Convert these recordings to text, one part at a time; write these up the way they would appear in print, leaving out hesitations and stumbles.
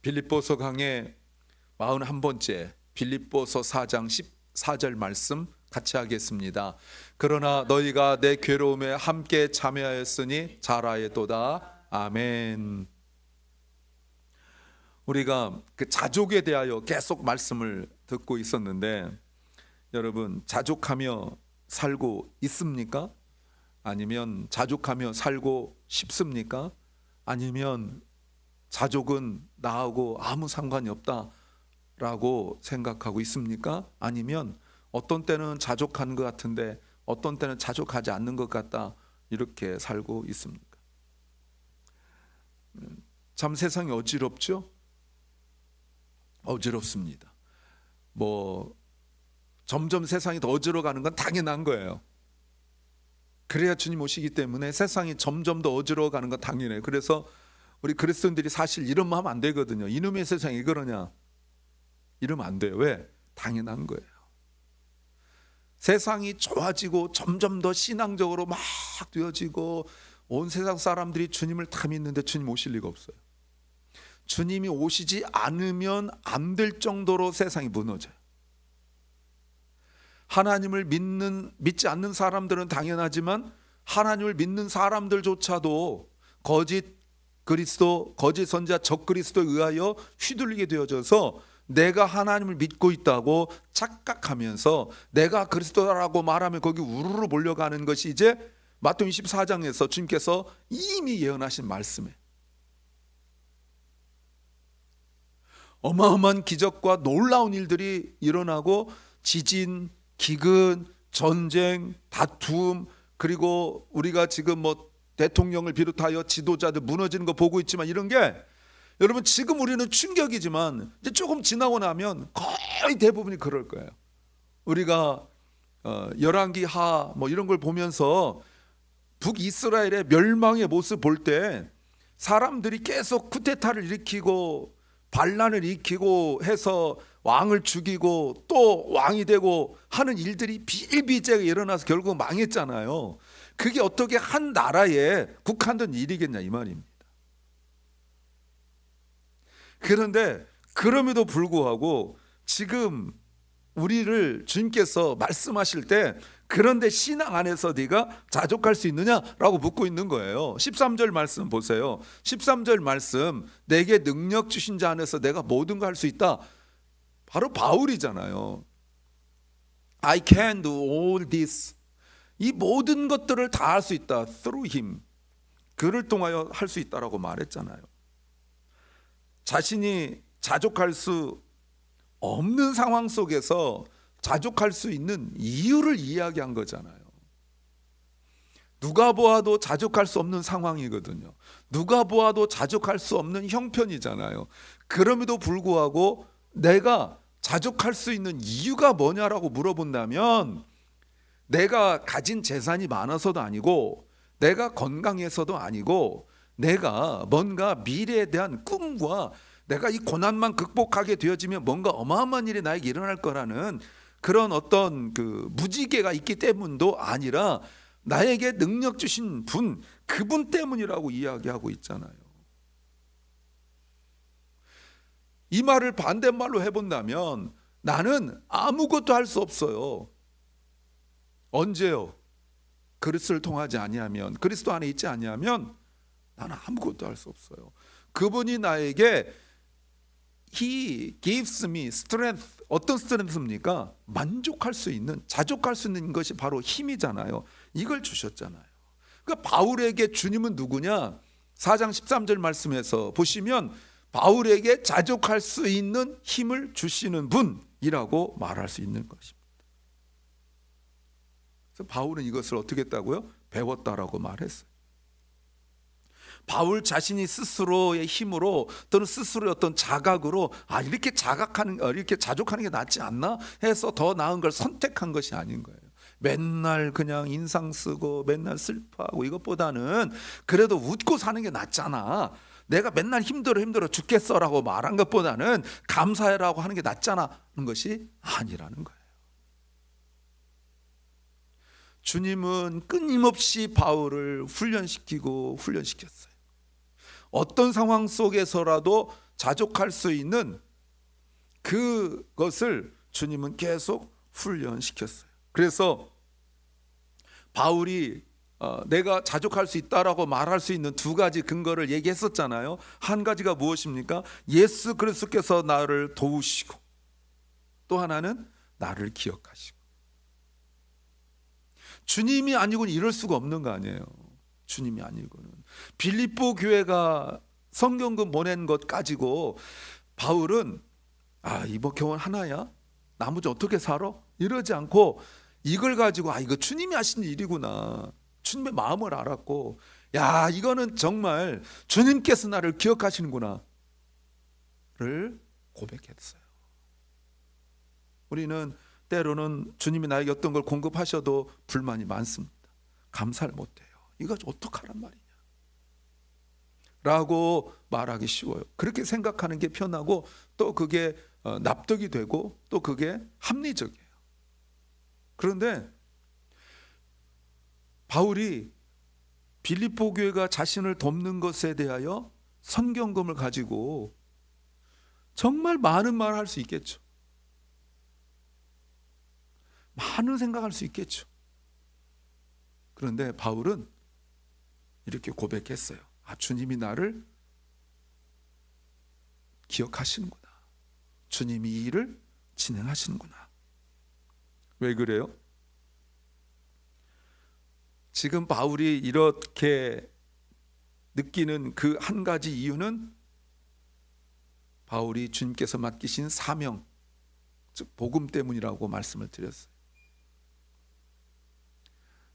빌립보서 강의 41번째 빌립보서 4장 14절 말씀 같이 하겠습니다. 그러나 너희가 내 괴로움에 함께 참여하였으니 잘하였도다. 아멘. 우리가 그 자족에 대하여 계속 말씀을 듣고 있었는데, 여러분 자족하며 살고 있습니까? 아니면 자족하며 살고 싶습니까? 아니면 자족은 나하고 아무 상관이 없다라고 생각하고 있습니까? 아니면 어떤 때는 자족하는 것 같은데 어떤 때는 자족하지 않는 것 같다, 이렇게 살고 있습니까? 참 세상이 어지럽죠? 어지럽습니다. 점점 세상이 더 어지러워가는 건 당연한 거예요. 그래야 주님 오시기 때문에 세상이 점점 더 어지러워가는 건 당연해요. 그래서 우리 그리스도인들이 사실 이런 마음 안 되거든요. 이놈의 세상이 왜 그러냐, 이러면 안 돼요. 왜? 당연한 거예요. 세상이 좋아지고 점점 더 신앙적으로 막 되어지고 온 세상 사람들이 주님을 다 믿는데 주님 오실 리가 없어요. 주님이 오시지 않으면 안 될 정도로 세상이 무너져요. 하나님을 믿지 않는 사람들은 당연하지만 하나님을 믿는 사람들조차도 거짓 그리스도, 거짓 선지자, 적 그리스도에 의하여 휘둘리게 되어져서 내가 하나님을 믿고 있다고 착각하면서 내가 그리스도라고 말하면 거기 우르르 몰려가는 것이 이제 마태복음 24장에서 주님께서 이미 예언하신 말씀이에요. 어마어마한 기적과 놀라운 일들이 일어나고 지진, 기근, 전쟁, 다툼, 그리고 우리가 지금 대통령을 비롯하여 지도자들 무너지는 거 보고 있지만, 이런 게 여러분 지금 우리는 충격이지만 이제 조금 지나고 나면 거의 대부분이 그럴 거예요. 우리가 열왕기 하 이런 걸 보면서 북이스라엘의 멸망의 모습 볼 때 사람들이 계속 쿠데타를 일으키고 반란을 일으키고 해서 왕을 죽이고 또 왕이 되고 하는 일들이 비일비재하게 일어나서 결국 망했잖아요. 그게 어떻게 한 나라에 국한된 일이겠냐, 이 말입니다. 그런데 그럼에도 불구하고 지금 우리를 주님께서 말씀하실 때, 그런데 신앙 안에서 네가 자족할 수 있느냐라고 묻고 있는 거예요. 13절 말씀 보세요. 13절 말씀, 내게 능력 주신 자 안에서 내가 모든 걸 할 수 있다. 바로 바울이잖아요. I can do all this. 이 모든 것들을 다 할 수 있다. Through him. 그를 통하여 할 수 있다라고 말했잖아요. 자신이 자족할 수 없는 상황 속에서 자족할 수 있는 이유를 이야기한 거잖아요. 누가 보아도 자족할 수 없는 상황이거든요. 누가 보아도 자족할 수 없는 형편이잖아요. 그럼에도 불구하고 내가 자족할 수 있는 이유가 뭐냐라고 물어본다면, 내가 가진 재산이 많아서도 아니고 내가 건강해서도 아니고 내가 뭔가 미래에 대한 꿈과 내가 이 고난만 극복하게 되어지면 뭔가 어마어마한 일이 나에게 일어날 거라는 그런 어떤 무지개가 있기 때문도 아니라 나에게 능력 주신 분, 그분 때문이라고 이야기하고 있잖아요. 이 말을 반대말로 해본다면 나는 아무것도 할 수 없어요. 언제요? 그리스도를 통하지 아니하면, 그리스도 안에 있지 아니하면 나는 아무것도 할 수 없어요. 그분이 나에게 He gives me strength. 어떤 스트렝스입니까? 만족할 수 있는, 자족할 수 있는 것이 바로 힘이잖아요. 이걸 주셨잖아요. 그러니까 바울에게 주님은 누구냐? 4장 13절 말씀에서 보시면 바울에게 자족할 수 있는 힘을 주시는 분이라고 말할 수 있는 것입니다. 그래서 바울은 이것을 어떻게 했다고요? 배웠다라고 말했어요. 바울 자신이 스스로의 힘으로 또는 스스로의 어떤 자각으로 이렇게 이렇게 자족하는 게 낫지 않나 해서 더 나은 걸 선택한 것이 아닌 거예요. 맨날 그냥 인상 쓰고 맨날 슬퍼하고 이것보다는 그래도 웃고 사는 게 낫잖아. 내가 맨날 힘들어 죽겠어라고 말한 것보다는 감사해라고 하는 게 낫잖아 하는 것이 아니라는 거예요. 주님은 끊임없이 바울을 훈련시켰어요. 어떤 상황 속에서라도 자족할 수 있는 그것을 주님은 계속 훈련시켰어요. 그래서 바울이 내가 자족할 수 있다라고 말할 수 있는 두 가지 근거를 얘기했었잖아요. 한 가지가 무엇입니까? 예수 그리스도께서 나를 도우시고, 또 하나는 나를 기억하시고. 주님이 아니고는 이럴 수가 없는 거 아니에요. 주님이 아니고는. 빌립보 교회가 성경금 보낸 것 가지고 바울은 이번 교원 하나야? 나머지 어떻게 살아? 이러지 않고 이걸 가지고 이거 주님이 하신 일이구나, 주님의 마음을 알았고, 이거는 정말 주님께서 나를 기억하시는구나 를 고백했어요. 우리는 때로는 주님이 나에게 어떤 걸 공급하셔도 불만이 많습니다. 감사를 못해요. 이거 어떡하란 말이냐 라고 말하기 쉬워요. 그렇게 생각하는 게 편하고, 또 그게 납득이 되고, 또 그게 합리적이에요. 그런데 바울이 빌립보 교회가 자신을 돕는 것에 대하여 선경금을 가지고 정말 많은 말을 할 수 있겠죠. 많은 생각할 수 있겠죠. 그런데 바울은 이렇게 고백했어요. 주님이 나를 기억하시는구나. 주님이 이 일을 진행하시는구나. 왜 그래요? 지금 바울이 이렇게 느끼는 그 한 가지 이유는 바울이 주님께서 맡기신 사명, 즉 복음 때문이라고 말씀을 드렸어요.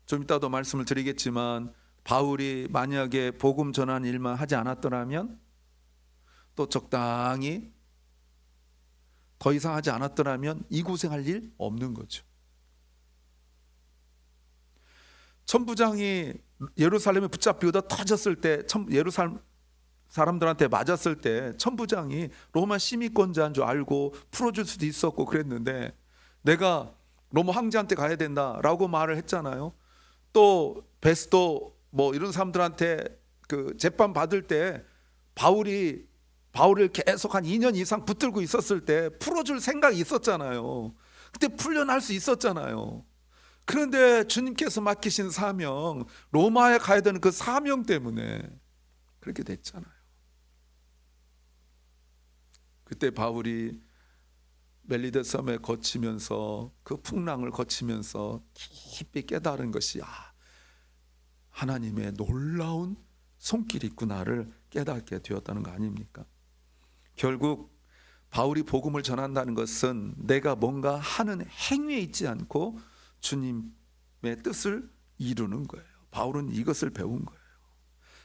좀 이따도 말씀을 드리겠지만, 바울이 만약에 복음 전하는 일만 하지 않았더라면, 또 적당히 더 이상 하지 않았더라면 이 고생할 일 없는 거죠. 천부장이 예루살렘에 붙잡히고도 터졌을 때, 예루살렘 사람들한테 맞았을 때 천부장이 로마 시민권자인 줄 알고 풀어줄 수도 있었고 그랬는데, 내가 로마 황제한테 가야 된다라고 말을 했잖아요. 또 베스도 이런 사람들한테 그 재판 받을 때 바울을 계속 한 2년 이상 붙들고 있었을 때 풀어줄 생각이 있었잖아요. 그때 풀려날 수 있었잖아요. 그런데 주님께서 맡기신 사명, 로마에 가야 되는 그 사명 때문에 그렇게 됐잖아요. 그때 바울이 멜리데 섬에 거치면서, 그 풍랑을 거치면서 깊이 깨달은 것이 하나님의 놀라운 손길이 있구나를 깨닫게 되었다는 거 아닙니까? 결국 바울이 복음을 전한다는 것은 내가 뭔가 하는 행위에 있지 않고 주님의 뜻을 이루는 거예요. 바울은 이것을 배운 거예요.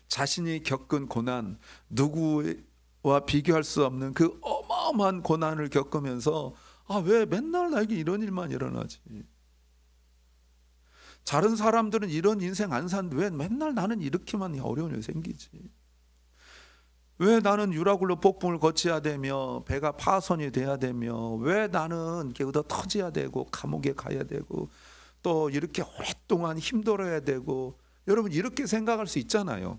자신이 겪은 고난, 누구와 비교할 수 없는 그 어마어마한 고난을 겪으면서 왜 맨날 나에게 이런 일만 일어나지? 다른 사람들은 이런 인생 안 사는데 왜 맨날 나는 이렇게만 어려운 일 생기지? 왜 나는 유라굴로 폭풍을 거쳐야 되며 배가 파손이 돼야 되며, 왜 나는 얻어 터져야 되고 감옥에 가야 되고 또 이렇게 오랫동안 힘들어야 되고, 여러분 이렇게 생각할 수 있잖아요.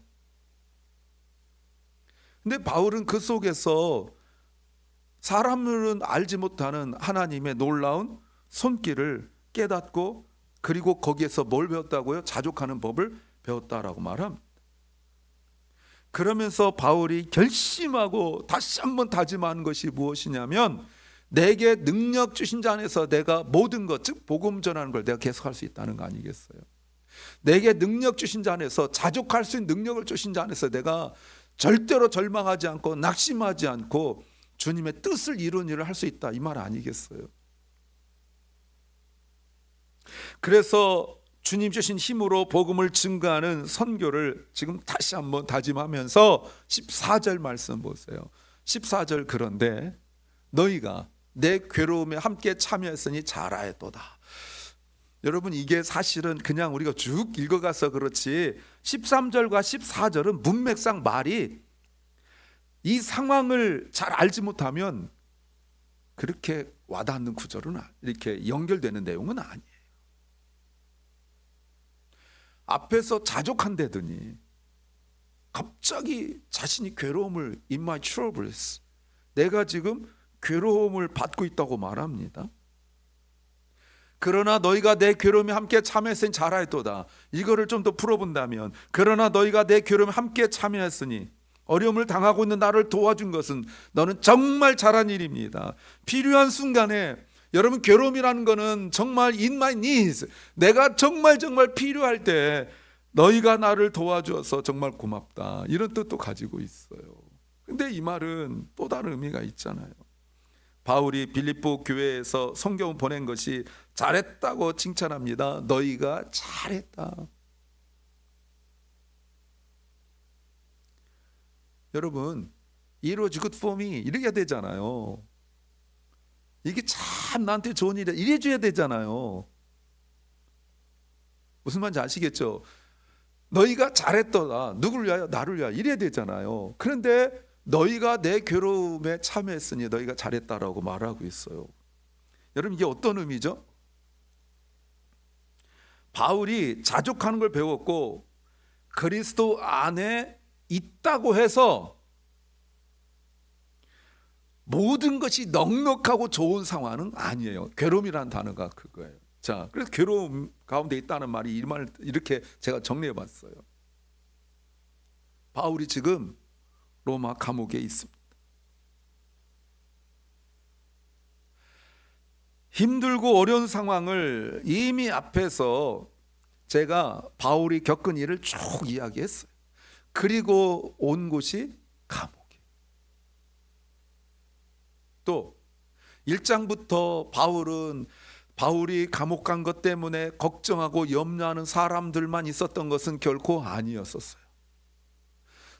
근데 바울은 그 속에서 사람들은 알지 못하는 하나님의 놀라운 손길을 깨닫고, 그리고 거기에서 뭘 배웠다고요? 자족하는 법을 배웠다라고 말합니다. 그러면서 바울이 결심하고 다시 한번 다짐하는 것이 무엇이냐면, 내게 능력 주신 자 안에서 내가 모든 것, 즉 복음 전하는 걸 내가 계속할 수 있다는 거 아니겠어요? 내게 능력 주신 자 안에서, 자족할 수 있는 능력을 주신 자 안에서 내가 절대로 절망하지 않고 낙심하지 않고 주님의 뜻을 이루는 일을 할 수 있다, 이 말 아니겠어요? 그래서 주님 주신 힘으로 복음을 증거하는 선교를 지금 다시 한번 다짐하면서 14절 말씀 보세요. 14절, 그런데 너희가 내 괴로움에 함께 참여했으니 잘하였도다. 여러분 이게 사실은 그냥 우리가 쭉 읽어가서 그렇지 13절과 14절은 문맥상 말이 이 상황을 잘 알지 못하면 그렇게 와닿는 구절은, 이렇게 연결되는 내용은 아니에요. 앞에서 자족한다더니 갑자기 자신이 괴로움을 in my troubles, 내가 지금 괴로움을 받고 있다고 말합니다. 그러나 너희가 내 괴로움에 함께 참여했으니 잘하였도다. 이거를 좀 더 풀어본다면, 그러나 너희가 내 괴로움에 함께 참여했으니 어려움을 당하고 있는 나를 도와준 것은 너는 정말 잘한 일입니다. 필요한 순간에, 여러분, 괴로움이라는 거는 정말 in my needs, 내가 정말 필요할 때 너희가 나를 도와주어서 정말 고맙다, 이런 뜻도 가지고 있어요. 근데 이 말은 또 다른 의미가 있잖아요. 바울이 빌립보 교회에서 성경을 보낸 것이 잘했다고 칭찬합니다. 너희가 잘했다. 여러분, it was good for me 이렇게 되잖아요. 이게 참 나한테 좋은 일이야 이래 줘야 되잖아요. 무슨 말인지 아시겠죠? 너희가 잘했더라. 누구를 위하여? 나를 위하여. 이래야 되잖아요. 그런데 너희가 내 괴로움에 참여했으니 너희가 잘했다라고 말하고 있어요. 여러분, 이게 어떤 의미죠? 바울이 자족하는 걸 배웠고 그리스도 안에 있다고 해서 모든 것이 넉넉하고 좋은 상황은 아니에요. 괴로움이라는 단어가 그거예요. 자, 그래서 괴로움 가운데 있다는 말이 이 말을 이렇게 제가 정리해 봤어요. 바울이 지금 로마 감옥에 있습니다. 힘들고 어려운 상황을 이미 앞에서 제가 바울이 겪은 일을 쭉 이야기했어요. 그리고 온 곳이 감옥이에요. 또 1장부터 바울이 감옥 간 것 때문에 걱정하고 염려하는 사람들만 있었던 것은 결코 아니었었어요.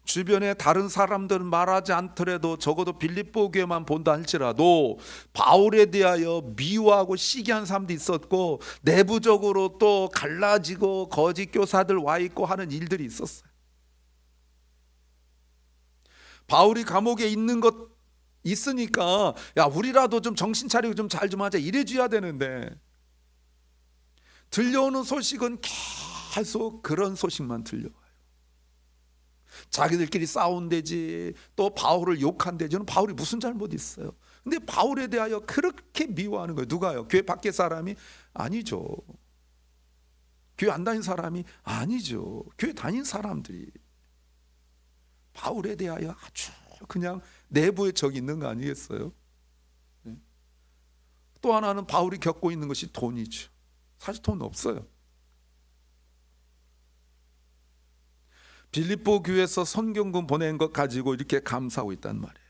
주변에 다른 사람들은 말하지 않더라도 적어도 빌립보 교회만 본다 할지라도 바울에 대하여 미워하고 시기한 사람도 있었고, 내부적으로 또 갈라지고 거짓 교사들 와 있고 하는 일들이 있었어요. 바울이 감옥에 있는 것 있으니까 야, 우리라도 좀 정신 차리고 좀 잘 좀 하자 이래줘야 되는데, 들려오는 소식은 계속 그런 소식만 들려와요. 자기들끼리 싸운대지, 또 바울을 욕한대지. 저는 바울이 무슨 잘못 있어요? 근데 바울에 대하여 그렇게 미워하는 거예요. 누가요? 교회 밖에 사람이? 아니죠. 교회 안 다닌 사람이? 아니죠. 교회 다닌 사람들이 바울에 대하여 아주 그냥 내부에 적이 있는 거 아니겠어요? 또 하나는 바울이 겪고 있는 것이 돈이죠. 사실 돈 없어요. 빌립보 교회에서 선경금 보낸 것 가지고 이렇게 감사하고 있단 말이에요.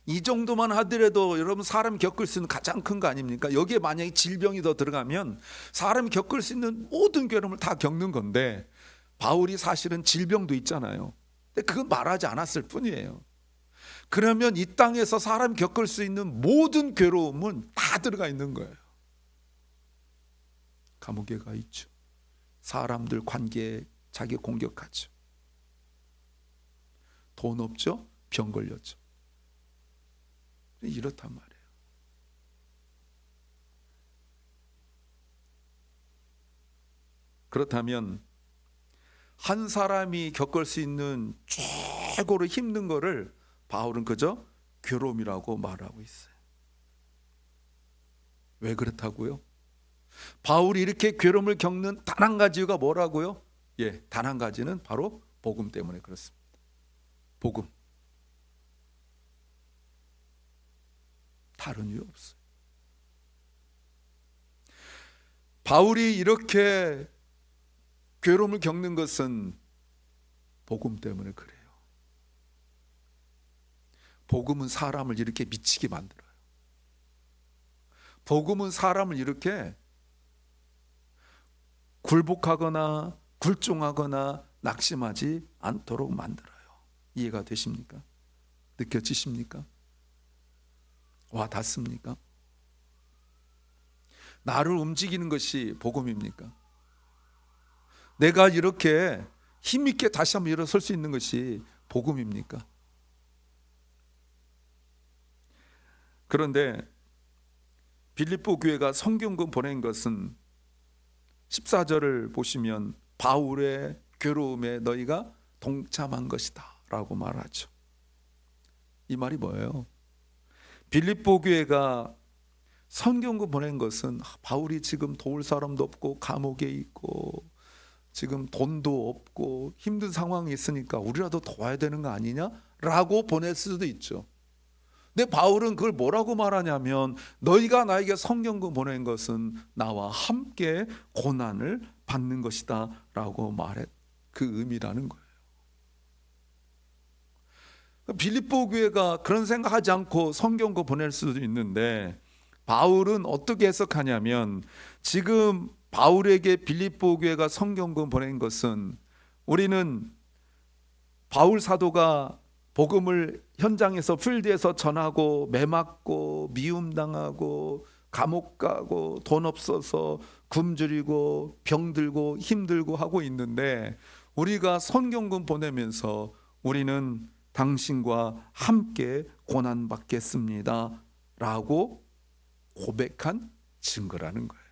이 정도만 하더라도 여러분, 사람이 겪을 수 있는 가장 큰 거 아닙니까? 여기에 만약에 질병이 더 들어가면 사람이 겪을 수 있는 모든 괴로움을 다 겪는 건데, 바울이 사실은 질병도 있잖아요. 근데 그건 말하지 않았을 뿐이에요. 그러면 이 땅에서 사람이 겪을 수 있는 모든 괴로움은 다 들어가 있는 거예요. 감옥에 가 있죠. 사람들 관계에 자기 공격하죠. 돈 없죠? 병 걸렸죠. 이렇단 말이에요. 그렇다면 한 사람이 겪을 수 있는 최고로 힘든 거를 바울은 그저 괴로움이라고 말하고 있어요. 왜 그렇다고요? 바울이 이렇게 괴로움을 겪는 단 한 가지 이유가 뭐라고요? 단 한 가지는 바로 복음 때문에 그렇습니다. 복음. 다른 이유 없어요. 바울이 이렇게 괴로움을 겪는 것은 복음 때문에 그래요. 복음은 사람을 이렇게 미치게 만들어요. 복음은 사람을 이렇게 굴복하거나 굴종하거나 낙심하지 않도록 만들어요. 이해가 되십니까? 느껴지십니까? 와 닿습니까? 나를 움직이는 것이 복음입니까? 내가 이렇게 힘있게 다시 한번 일어설 수 있는 것이 복음입니까? 그런데 빌립보 교회가 성경금 보낸 것은 14절을 보시면 바울의 괴로움에 너희가 동참한 것이다 라고 말하죠. 이 말이 뭐예요? 빌립보 교회가 선교훈금 보낸 것은 바울이 지금 도울 사람도 없고 감옥에 있고 지금 돈도 없고 힘든 상황이 있으니까 우리라도 도와야 되는 거 아니냐라고 보냈을 수도 있죠. 근데 바울은 그걸 뭐라고 말하냐면 너희가 나에게 선교훈금 보낸 것은 나와 함께 고난을 받는 것이다 라고 말해. 그 의미라는 거예요. 빌립보 교회가 그런 생각하지 않고 선교훈금 보낼 수도 있는데 바울은 어떻게 해석하냐면 지금 바울에게 빌립보 교회가 선교훈금 보낸 것은 우리는 바울 사도가 복음을 현장에서 필드에서 전하고 매맞고 미움당하고 감옥 가고 돈 없어서 굶주리고 병들고 힘들고 하고 있는데 우리가 선교훈금 보내면서 우리는 당신과 함께 고난받겠습니다 라고 고백한 증거라는 거예요.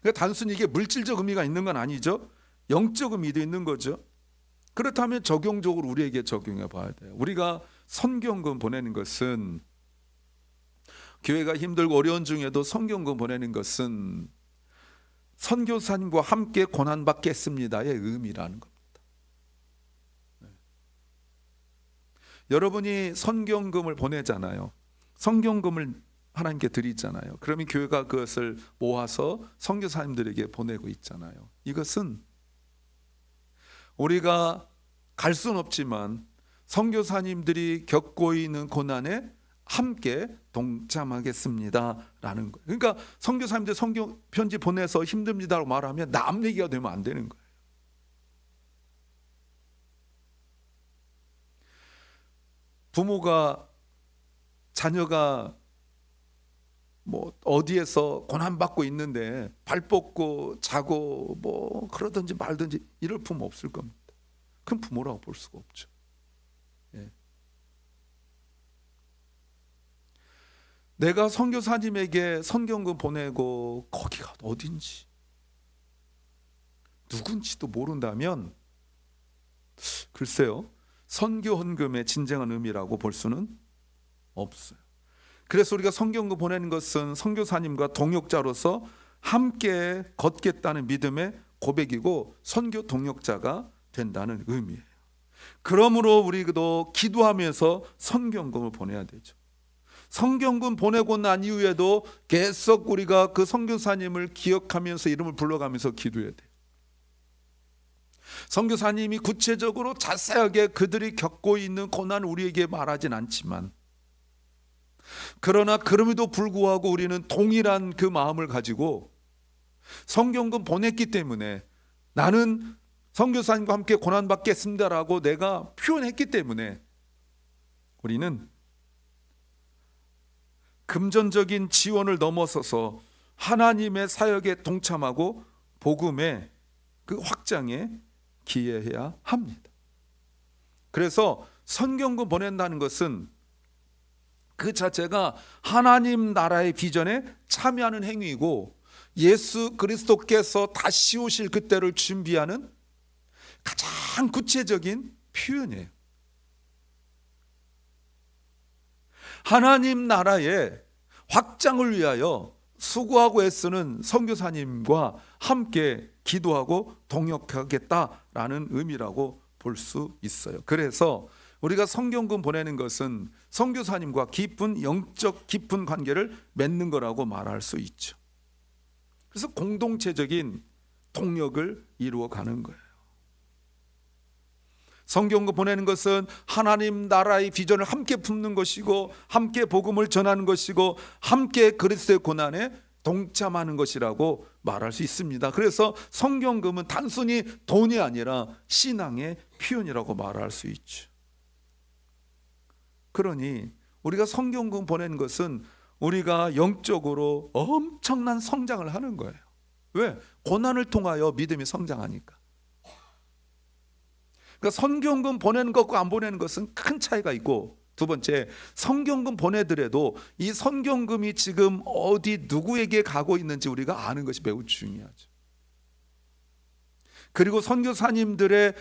그러니까 단순히 이게 물질적 의미가 있는 건 아니죠. 영적 의미도 있는 거죠. 그렇다면 적용적으로 우리에게 적용해 봐야 돼요. 우리가 선교훈금 보내는 것은 교회가 힘들고 어려운 중에도 선교훈금 보내는 것은 선교사님과 함께 고난받겠습니다의 의미라는 겁니다. 여러분이 선교훈금을 보내잖아요. 선교훈금을 하나님께 드리잖아요. 그러면 교회가 그것을 모아서 선교사님들에게 보내고 있잖아요. 이것은 우리가 갈 수는 없지만 선교사님들이 겪고 있는 고난에 함께 동참하겠습니다라는 거예요. 그러니까 선교사님들 선교 편지 보내서 힘듭니다라고 말하면 남 얘기가 되면 안 되는 거예요. 부모가 자녀가 뭐 어디에서 고난받고 있는데 발 뻗고 자고 뭐 그러든지 말든지 이럴 부모 없을 겁니다. 그럼 부모라고 볼 수가 없죠. 예. 내가 선교사님에게 선교훈금 보내고 거기가 어딘지 누군지도 모른다면 글쎄요, 선교헌금의 진정한 의미라고 볼 수는 없어요. 그래서 우리가 선교헌금 보내는 것은 선교사님과 동역자로서 함께 걷겠다는 믿음의 고백이고 선교 동역자가 된다는 의미예요. 그러므로 우리도 기도하면서 선교헌금을 보내야 되죠. 선교헌금 보내고 난 이후에도 계속 우리가 그 선교사님을 기억하면서 이름을 불러가면서 기도해야 돼요. 선교사님이 구체적으로 자세하게 그들이 겪고 있는 고난을 우리에게 말하진 않지만, 그러나 그럼에도 불구하고 우리는 동일한 그 마음을 가지고 선교헌금 보냈기 때문에 나는 선교사님과 함께 고난받겠습니다라고 내가 표현했기 때문에 우리는 금전적인 지원을 넘어서서 하나님의 사역에 동참하고 복음의 그 확장에 기여해야 합니다. 그래서 선교헌금 보낸다는 것은 그 자체가 하나님 나라의 비전에 참여하는 행위이고 예수 그리스도께서 다시 오실 그때를 준비하는 가장 구체적인 표현이에요. 하나님 나라의 확장을 위하여 수고하고 애쓰는 선교사님과 함께 기도하고 동역하겠다라는 의미라고 볼 수 있어요. 그래서 우리가 선교헌금 보내는 것은 선교사님과 깊은 영적 깊은 관계를 맺는 거라고 말할 수 있죠. 그래서 공동체적인 동력을 이루어가는 거예요. 선교헌금 보내는 것은 하나님 나라의 비전을 함께 품는 것이고 함께 복음을 전하는 것이고 함께 그리스도의 고난에 동참하는 것이라고 말할 수 있습니다. 그래서 선교헌금은 단순히 돈이 아니라 신앙의 표현이라고 말할 수 있죠. 그러니 우리가 선교헌금 보내는 것은 우리가 영적으로 엄청난 성장을 하는 거예요. 왜? 고난을 통하여 믿음이 성장하니까. 그러니까 선교헌금 보내는 것과 안 보내는 것은 큰 차이가 있고, 두 번째, 선교헌금 보내더라도 이 선교헌금이 지금 어디 누구에게 가고 있는지 우리가 아는 것이 매우 중요하죠. 그리고 선교사님들의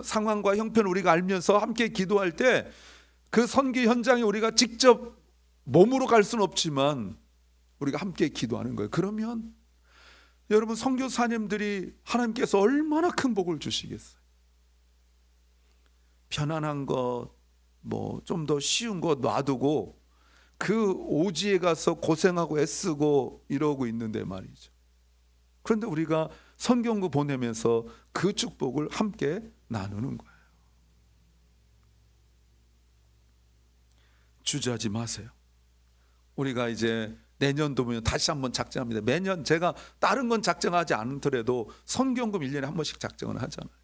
상황과 형편을 우리가 알면서 함께 기도할 때 그 선교 현장에 우리가 직접 몸으로 갈 수는 없지만 우리가 함께 기도하는 거예요. 그러면 여러분, 선교사님들이 하나님께서 얼마나 큰 복을 주시겠어요. 편안한 것, 뭐 좀 더 쉬운 것 놔두고 그 오지에 가서 고생하고 애쓰고 이러고 있는데 말이죠. 그런데 우리가 선교연구 보내면서 그 축복을 함께 나누는 거예요. 주저하지 마세요. 우리가 이제 내년도면 다시 한번 작정합니다. 매년 제가 다른 건 작정하지 않더라도 선교연금 1년에 한 번씩 작정을 하잖아요.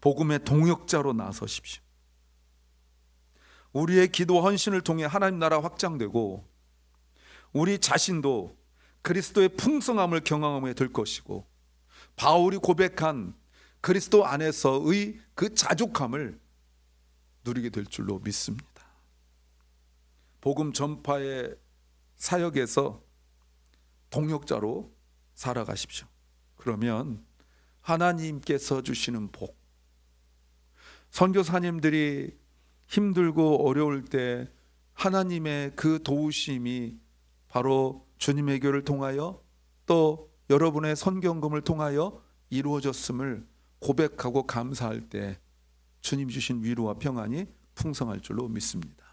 복음의 동역자로 나서십시오. 우리의 기도 헌신을 통해 하나님 나라 확장되고 우리 자신도 그리스도의 풍성함을 경험하게 될 것이고 바울이 고백한 그리스도 안에서의 그 자족함을 누리게 될 줄로 믿습니다. 복음 전파의 사역에서 동역자로 살아가십시오. 그러면 하나님께서 주시는 복, 선교사님들이 힘들고 어려울 때 하나님의 그 도우심이 바로 주님의 교를 통하여 또 여러분의 선교연금을 통하여 이루어졌음을 고백하고 감사할 때 주님 주신 위로와 평안이 풍성할 줄로 믿습니다.